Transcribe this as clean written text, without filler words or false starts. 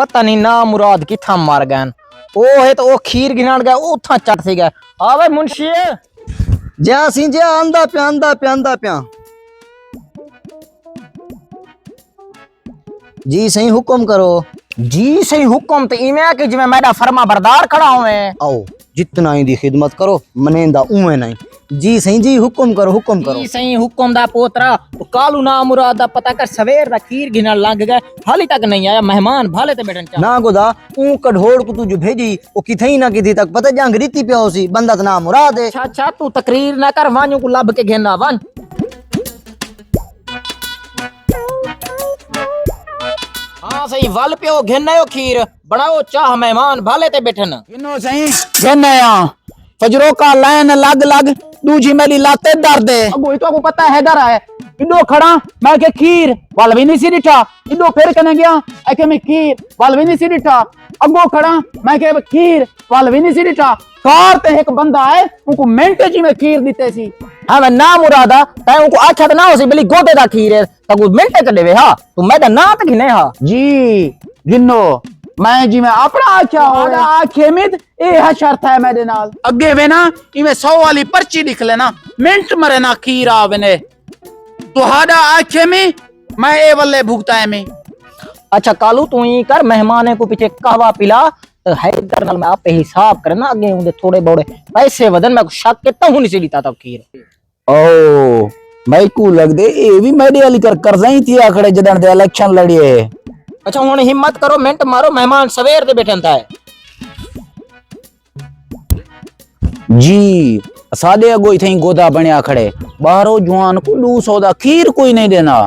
पता नहीं ना मुराद किथा मर गए। ओ है तो ओ खीर गिनान गया उथा चट सी गया। आवे मुंशी जा सी जा आंदा प्या जी सही हुक्म करो। जी सही हुक्म तो इवें कि जिवें मेरा फर्मा बरदार खड़ा होवे। आओ जितना ही दी खिदमत करो मनेंदा उवे नहीं। जी सही जी हुक्म करो। जी सही हुक्म दा पोतरा कालू ना मुराद दा पता कर सवेर दा खीर गिनन लग गए हाली तक नहीं आया। मेहमान भाले ते बैठन चा ना गोदा ऊ कढोड़ को तू जो भेजी ओ किथई ना किथी तक पता जांग रीति पिया होसी बंदा दा नाम मुराद है। अच्छा तू तकरीर ना कर वाणू को लब के घेना वन। हाँ सही वल पियो घेना खीर बनाओ चाह मेहमान भाले ते बैठन। किनो सही घेने फजरो का लाइन लग लग दूजी मेरी लाते दर्द है। अब तो को पता है डर है इडो खड़ा मैं के खीर वाल भी नहीं सी डिठा इडो फिर कने गया एके में खीर वाल भी नहीं सी डिठा अगो खड़ा मैं के खीर वाल भी नहीं सी डिठा कार ते एक बंदा है उनको मिनट जी में खीर दीते सी। हाँ मैं ना मुरादा तै उनको अच्छा तो ना हो सी बली गोदे दा खीर है तको मिनटे च देवे। हां तू मैं ना त गिने। हां जी गिनो मैं जी मैं अपना आख्या होगा आखे मित ए है शर्त है मेरे नाल अगे वे ना इमे 100 वाली पर्ची लिख लेना मिनट मरे ना खीर आवे ने तुहाडा आखे में मैं ए वल्ले भुगता है में। अच्छा कालू तू ही कर मेहमान को पीछे कहवा पिला तो हैदर नाल मैं आप हिसाब करना आगे उनके थोड़े बड़े पैसे वदन मैं शक करता हूं नहीं सीता तब खीर। ओ मैं को लग दे ए भी मेरे वाली कर कर्जा ही थी आखड़े जदन दे इलेक्शन लड़िए। अच्छा हुन हिम्मत करो मिनट मारो मेहमान सवेर दे बैठन था। जी सादे अगो इथे गोदा बनया खड़े बारो जुआन को 200 दा खीर कोई नहीं देना।